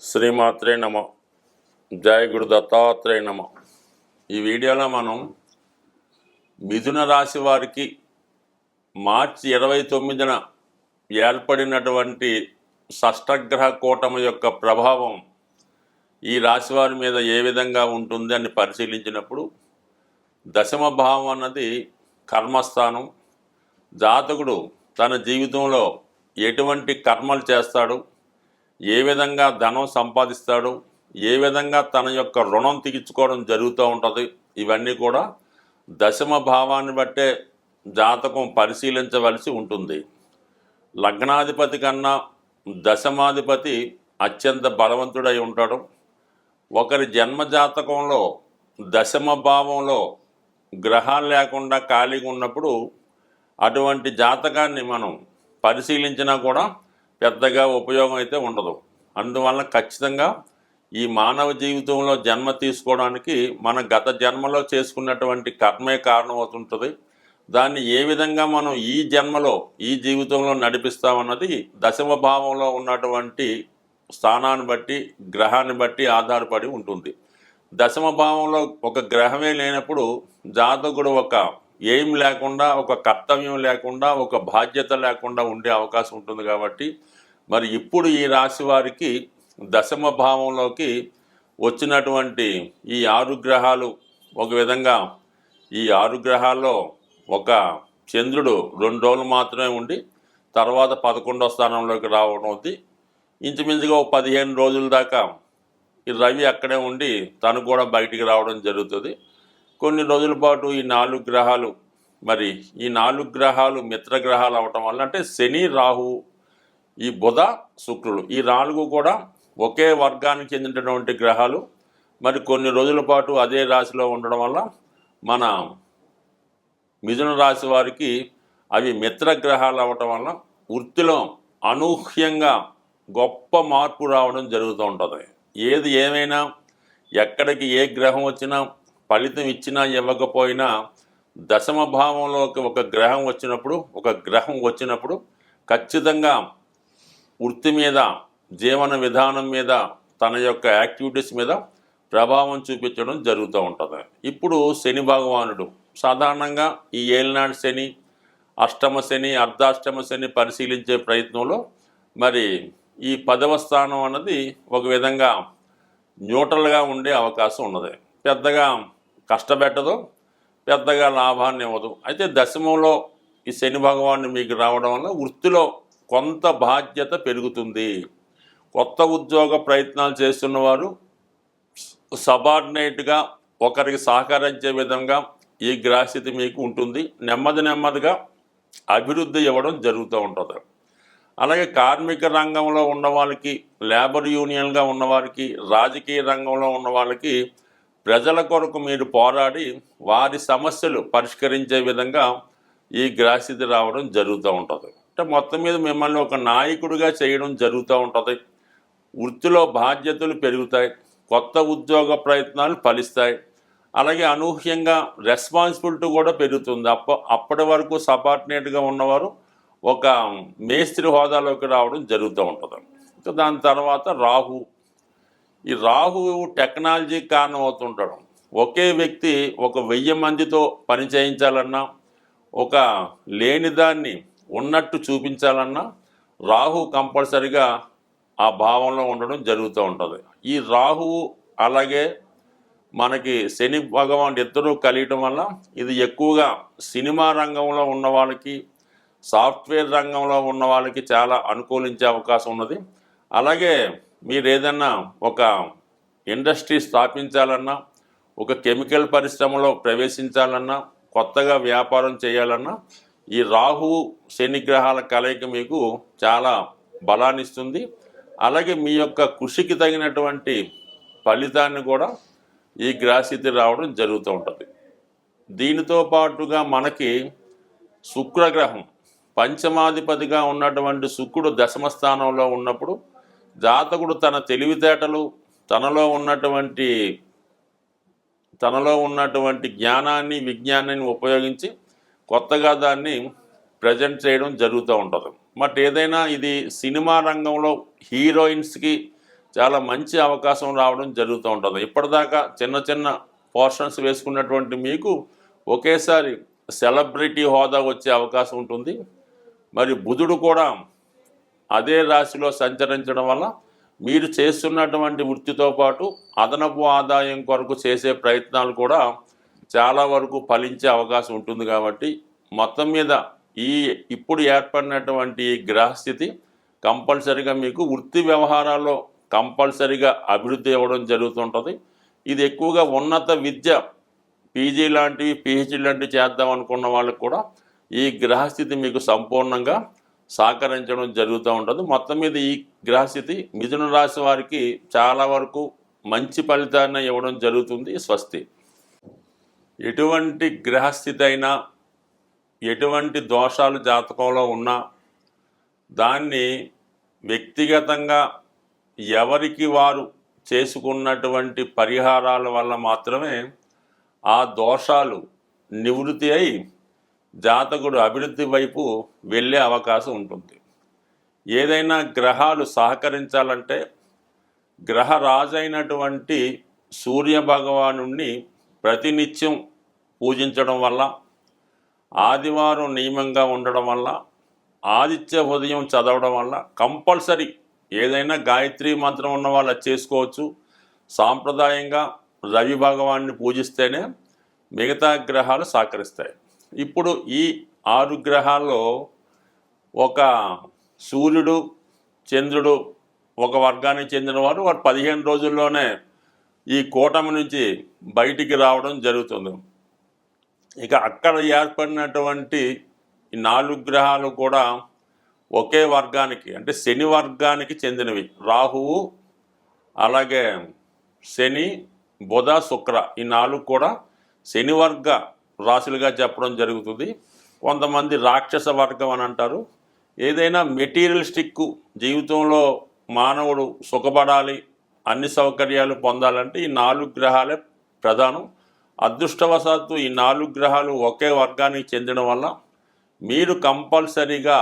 శ్రీమాత్రే నమ. జయ గురు దత్తాత్రేయ నమ. ఈ వీడియోలో మనం మిథున రాశి వారికి మార్చి 29న ఏర్పడినటువంటి షష్టగ్రహ కూటమి యొక్క ప్రభావం ఈ రాశి వారి మీద ఏ విధంగా ఉంటుంది అని పరిశీలించినప్పుడు, దశమ భావం అన్నది కర్మస్థానం. జాతకుడు తన జీవితంలో ఎటువంటి కర్మలు చేస్తాడు, ఏ విధంగా ధనం సంపాదిస్తాడు, ఏ విధంగా తన యొక్క రుణం తీర్చుకోవడం జరుగుతూ ఉంటుంది, ఇవన్నీ కూడా దశమ భావాన్ని బట్టే జాతకం పరిశీలించవలసి ఉంటుంది. లగ్నాధిపతి కన్నా దశమాధిపతి అత్యంత బలవంతుడై ఉంటాడు. ఒకరి జన్మ జాతకంలో దశమ భావంలో గ్రహాలు లేకుండా ఖాళీగా ఉన్నప్పుడు అటువంటి జాతకాన్ని మనం పరిశీలించినా కూడా పెద్దగా ఉపయోగం అయితే ఉండదు. అందువల్ల ఖచ్చితంగా ఈ మానవ జీవితంలో జన్మ తీసుకోవడానికి మన గత జన్మలో చేసుకున్నటువంటి కర్మే కారణమవుతుంటుంది. దాన్ని ఏ విధంగా మనం ఈ జన్మలో ఈ జీవితంలో నడిపిస్తామన్నది దశమ భావంలో ఉన్నటువంటి స్థానాన్ని బట్టి గ్రహాన్ని బట్టి ఆధారపడి ఉంటుంది. దశమ భావంలో ఒక గ్రహమే లేనప్పుడు జాతకుడు ఒక ఎయిమ్ లేకుండా, ఒక కర్తవ్యం లేకుండా, ఒక బాధ్యత లేకుండా ఉండే అవకాశం ఉంటుంది. కాబట్టి మరి ఇప్పుడు ఈ రాశి వారికి దశమ భావంలోకి వచ్చినటువంటి ఈ 6 గ్రహాలు, ఒక విధంగా ఈ 6 గ్రహాల్లో ఒక చంద్రుడు 2 రోజులు మాత్రమే ఉండి తర్వాత 11వ స్థానంలోకి రావడం అవుతుంది. ఇంచుమించుగా 15 రోజుల దాకా ఈ రవి అక్కడే ఉండి తను కూడా బయటికి రావడం జరుగుతుంది. కొన్ని రోజుల పాటు ఈ 4 గ్రహాలు, మరి ఈ 4 గ్రహాలు మిత్రగ్రహాలు అవటం వల్ల, అంటే శని, రాహు, ఈ బుధ, శుక్రుడు, ఈ 4 కూడా ఒకే వర్గానికి చెందినటువంటి గ్రహాలు. మరి కొన్ని రోజుల పాటు అదే రాశిలో ఉండడం వల్ల మన మిథున రాశి వారికి అవి మిత్రగ్రహాలు అవ్వటం వల్ల వృత్తిలో అనూహ్యంగా గొప్ప మార్పు రావడం జరుగుతూ ఉంటుంది. ఏది ఏమైనా, ఎక్కడికి ఏ గ్రహం వచ్చినా, ఫలితం ఇచ్చినా ఇవ్వకపోయినా, దశమ భావంలోకి ఒక గ్రహం వచ్చినప్పుడు ఖచ్చితంగా వృత్తి మీద, జీవన విధానం మీద, తన యొక్క యాక్టివిటీస్ మీద ప్రభావం చూపించడం జరుగుతూ ఉంటుంది. ఇప్పుడు శని భగవానుడు సాధారణంగా ఈ ఏలినాడు శని, అష్టమ శని, అర్ధాష్టమ శని పరిశీలించే ప్రయత్నంలో మరి ఈ 10వ స్థానం అన్నది ఒక విధంగా న్యూట్రల్గా ఉండే అవకాశం ఉన్నది. పెద్దగా కష్టపెట్టదు, పెద్దగా లాభాన్ని ఇవ్వదు. అయితే దశమంలో ఈ శని భగవాను మీకు రావడం వల్ల వృత్తిలో కొంత బాధ్యత పెరుగుతుంది. కొత్త ఉద్యోగ ప్రయత్నాలు చేస్తున్నవారు సబార్డినేట్గా ఒకరికి సహకరించే విధంగా ఈ గ్రహస్థితి మీకు ఉంటుంది. నెమ్మదిగా అభివృద్ధి ఇవ్వడం జరుగుతూ ఉంటుంది. అలాగే కార్మిక రంగంలో ఉన్న వాళ్ళకి, లేబర్ యూనియన్గా ఉన్నవారికి, రాజకీయ రంగంలో ఉన్న వాళ్ళకి ప్రజల కొరకు మీరు పోరాడి వారి సమస్యలు పరిష్కరించే విధంగా ఈ గ్రహస్థితి రావడం జరుగుతూ ఉంటుంది. అంటే మొత్తం మీద మిమ్మల్ని ఒక నాయకుడిగా చేయడం జరుగుతూ ఉంటుంది. వృత్తిలో బాధ్యతలు పెరుగుతాయి, కొత్త ఉద్యోగ ప్రయత్నాలు ఫలిస్తాయి. అలాగే అనూహ్యంగా రెస్పాన్సిబిలిటీ కూడా పెరుగుతుంది. అప్పటి వరకు సబార్డినేట్గా ఉన్నవారు ఒక మేస్త్రి హోదాలోకి రావడం జరుగుతూ ఉంటుంది. దాని తర్వాత ఈ రాహు టెక్నాలజీకి కారణం అవుతుంటాడు. ఒకే వ్యక్తి ఒక 1000 మందితో పని చేయించాలన్నా, ఒక లేని దాన్ని ఉన్నట్టు చూపించాలన్నా రాహు కంపల్సరిగా ఆ భావంలో ఉండడం జరుగుతూ ఉంటుంది. ఈ రాహువు అలాగే మనకి శని భగవానుడు ఇద్దరూ కలియటం వల్ల ఇది ఎక్కువగా సినిమా రంగంలో ఉన్న వాళ్ళకి, సాఫ్ట్వేర్ రంగంలో ఉన్న వాళ్ళకి చాలా అనుకూలించే అవకాశం ఉన్నది. అలాగే మీరు ఏదన్నా ఒక ఇండస్ట్రీ స్థాపించాలన్నా, ఒక కెమికల్ పరిశ్రమలో ప్రవేశించాలన్నా, కొత్తగా వ్యాపారం చేయాలన్నా ఈ రాహువు శని గ్రహాల కలయిక మీకు చాలా బలాన్ని ఇస్తుంది. అలాగే మీ యొక్క కృషికి తగినటువంటి ఫలితాన్ని కూడా ఈ గ్రహస్థితి రావడం జరుగుతూ ఉంటుంది. దీనితో పాటుగా మనకి శుక్రగ్రహం పంచమాధిపతిగా ఉన్నటువంటి శుక్రుడు దశమ స్థానంలో ఉన్నప్పుడు జాతకుడు తన తెలివితేటలు, తనలో ఉన్నటువంటి జ్ఞానాన్ని, విజ్ఞానాన్ని ఉపయోగించి కొత్తగా దాన్ని ప్రజెంట్ చేయడం జరుగుతూ ఉంటుంది. బట్ ఏదైనా ఇది సినిమా రంగంలో హీరోయిన్స్కి చాలా మంచి అవకాశం రావడం జరుగుతూ ఉంటుంది. ఇప్పటిదాకా చిన్న చిన్న పోర్షన్స్ వేసుకున్నటువంటి మీకు ఒకేసారి సెలబ్రిటీ హోదా వచ్చే అవకాశం ఉంటుంది. మరి బుధుడు కూడా అదే రాశిలో సంచరించడం వల్ల మీరు చేస్తున్నటువంటి వృత్తితో పాటు అదనపు ఆదాయం కొరకు చేసే ప్రయత్నాలు కూడా చాలా వరకు ఫలించే అవకాశం ఉంటుంది. కాబట్టి మొత్తం మీద ఇప్పుడు ఏర్పడినటువంటి ఈ గ్రహస్థితి కంపల్సరిగా మీకు వృత్తి వ్యవహారాల్లో కంపల్సరిగా అభివృద్ధి ఇవ్వడం జరుగుతుంటుంది. ఇది ఎక్కువగా ఉన్నత విద్య పీజీ లాంటివి పిహెచ్డీ లాంటివి చేద్దాం అనుకున్న వాళ్ళకు కూడా ఈ గ్రహస్థితి మీకు సంపూర్ణంగా సహకరించడం జరుగుతూ ఉంటుంది. మొత్తం మీద ఈ గ్రహస్థితి మిథున రాశి వారికి చాలా వరకు మంచి ఫలితాన్ని ఇవ్వడం జరుగుతుంది. స్వస్తి. ఎటువంటి గ్రహస్థితి అయినా ఎటువంటి దోషాలు జాతకంలో ఉన్నా దాన్ని వ్యక్తిగతంగా ఎవరికి వారు చేసుకున్నటువంటి పరిహారాల వల్ల మాత్రమే ఆ దోషాలు నివృత్తి అయి జాతకుడు అభివృద్ధి వైపు వెళ్ళే అవకాశం ఉంటుంది. ఏదైనా గ్రహాలు సహకరించాలంటే గ్రహరాజైనటువంటి సూర్య భగవానుణ్ణి ప్రతినిత్యం పూజించడం వల్ల, ఆదివారం నియమంగా ఉండడం వల్ల, ఆదిత్య ఉదయం చదవడం వల్ల కంపల్సరీ ఏదైనా గాయత్రి మంత్రం ఉన్న వాళ్ళు చేసుకోవచ్చు. సాంప్రదాయంగా రవి భగవాన్ని పూజిస్తేనే మిగతా గ్రహాలు సహకరిస్తాయి. ఇప్పుడు ఈ 6 గ్రహాల్లో ఒక సూర్యుడు చంద్రుడు ఒక వర్గానికి చెందిన వారు 15 రోజుల్లోనే ఈ కూటమి నుంచి బయటికి రావడం జరుగుతుంది. ఇక అక్కడ ఏర్పడినటువంటి ఈ 4 గ్రహాలు కూడా ఒకే వర్గానికి అంటే శని వర్గానికి చెందినవి. రాహువు, అలాగే శని, బుధ, శుక్ర ఈ 4 కూడా శని వర్గ రాశులుగా చెప్పడం జరుగుతుంది. కొంతమంది రాక్షస వర్గం అని అంటారు. ఏదైనా మెటీరియలిస్టిక్ జీవితంలో మానవుడు సుఖపడాలి, అన్ని సౌకర్యాలు పొందాలంటే ఈ 4 గ్రహాలే ప్రధానం. అదృష్టవశాత్తు ఈ 4 గ్రహాలు ఒకే వర్గానికి చెందడం వల్ల మీరు కంపల్సరీగా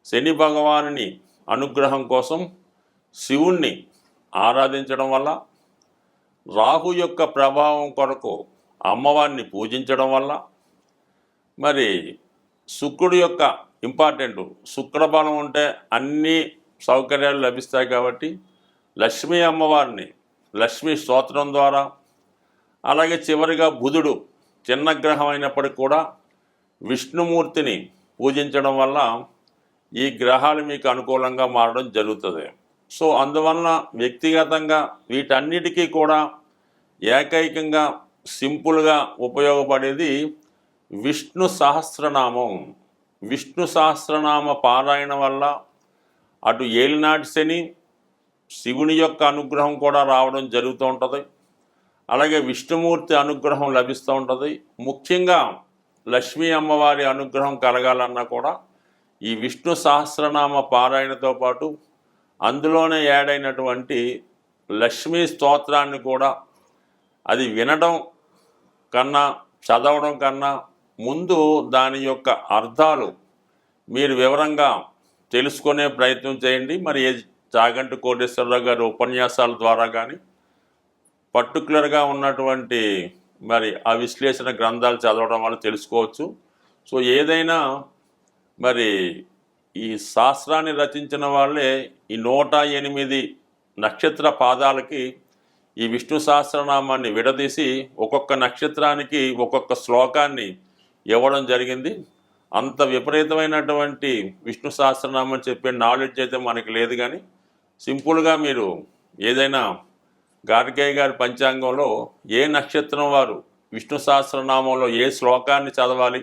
శని భగవానుని అనుగ్రహం కోసం శివుణ్ణి ఆరాధించడం వల్ల, రాహు యొక్క ప్రభావం కొరకు అమ్మవారిని పూజించడం వల్ల, మరి శుక్రుడు యొక్క ఇంపార్టెంట్ శుక్రబలం ఉంటే అన్ని సౌకర్యాలు లభిస్తాయి. కాబట్టి లక్ష్మీ అమ్మవారిని లక్ష్మీ స్తోత్రం ద్వారా, అలాగే చివరిగా బుధుడు చిన్న గ్రహం అయినప్పటికీ కూడా విష్ణుమూర్తిని పూజించడం వల్ల ఈ గ్రహాలు మీకు అనుకూలంగా మారడం జరుగుతుంది. సో అందువలన వ్యక్తిగతంగా వీటన్నిటికీ కూడా ఏకైకంగా సింపుల్గా ఉపయోగపడేది విష్ణు సహస్రనామం. విష్ణు సహస్రనామ పారాయణ వల్ల అటు ఏలినాటి శని, శివుని యొక్క అనుగ్రహం కూడా రావడం జరుగుతూ ఉంటుంది. అలాగే విష్ణుమూర్తి అనుగ్రహం లభిస్తూ ఉంటుంది. ముఖ్యంగా లక్ష్మీ అమ్మవారి అనుగ్రహం కలగాలన్నా కూడా ఈ విష్ణు సహస్రనామ పారాయణతో పాటు అందులోనే యాడ్ అయినటువంటి లక్ష్మీ స్తోత్రాన్ని కూడా అది వినడం కన్నా చదవడం కన్నా ముందు దాని యొక్క అర్థాలు మీరు వివరంగా తెలుసుకునే ప్రయత్నం చేయండి. మరి చాగంటి కోటేశ్వరరావు గారి ఉపన్యాసాల ద్వారా కానీ పర్టికులర్గా ఉన్నటువంటి మరి ఆ విశ్లేషణ గ్రంథాలు చదవడం వల్ల తెలుసుకోవచ్చు. సో ఏదైనా మరి ఈ శాస్త్రాన్ని రచించిన వాళ్ళే ఈ 108 నక్షత్ర పాదాలకి ఈ విష్ణు సహస్రనామాన్ని విడదీసి ఒక్కొక్క నక్షత్రానికి ఒక్కొక్క శ్లోకాన్ని ఇవ్వడం జరిగింది. అంత విపరీతమైనటువంటి విష్ణు సహస్రనామం చెప్పే నాలెడ్జ్ అయితే మనకి లేదు. కానీ సింపుల్గా మీరు ఏదైనా గార్గేయ గారి పంచాంగంలో ఏ నక్షత్రం వారు విష్ణు సహస్రనామంలో ఏ శ్లోకాన్ని చదవాలి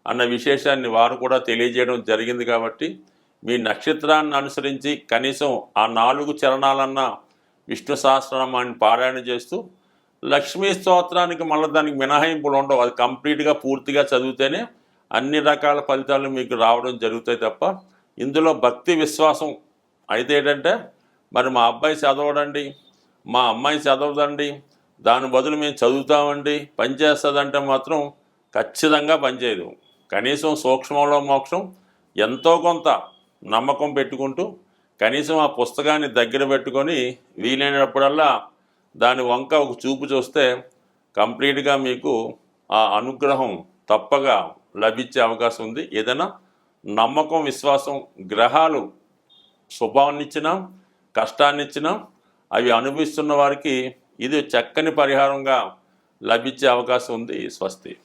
అన్న విశేషాన్ని వారు కూడా తెలియజేయడం జరిగింది. కాబట్టి మీ నక్షత్రాన్ని అనుసరించి కనీసం ఆ 4 చరణాలన్నా విష్ణు సహస్రనామాన్ని పారాయణ చేస్తూ లక్ష్మీ స్తోత్రానికి మళ్ళీ దానికి మినహాయింపులు ఉండవు. అది కంప్లీట్గా పూర్తిగా చదివితేనే అన్ని రకాల ఫలితాలు మీకు రావడం జరుగుతాయి తప్ప ఇందులో భక్తి విశ్వాసం అయితే ఏంటంటే మరి మా అబ్బాయి చదవడండి, మా అమ్మాయి చదవదండి, దాని బదులు మేము చదువుతామండి పనిచేస్తుందంటే మాత్రం ఖచ్చితంగా పనిచేయదు. కనీసం సూక్ష్మంలో మోక్షం ఎంతో కొంత నమ్మకం పెట్టుకుంటూ కనీసం ఆ పుస్తకాన్ని దగ్గర పెట్టుకొని వీలైనప్పుడల్లా దాని వంక ఒక చూపు చూస్తే కంప్లీట్గా మీకు ఆ అనుగ్రహం తప్పగా లభించే అవకాశం ఉంది. ఏదైనా నమ్మకం, విశ్వాసం, గ్రహాలు శుభాన్నిచ్చినా కష్టాన్నిచ్చినా అవి అనుభవిస్తున్న వారికి ఇది చక్కని పరిహారంగా లభించే అవకాశం ఉంది. స్వస్తి.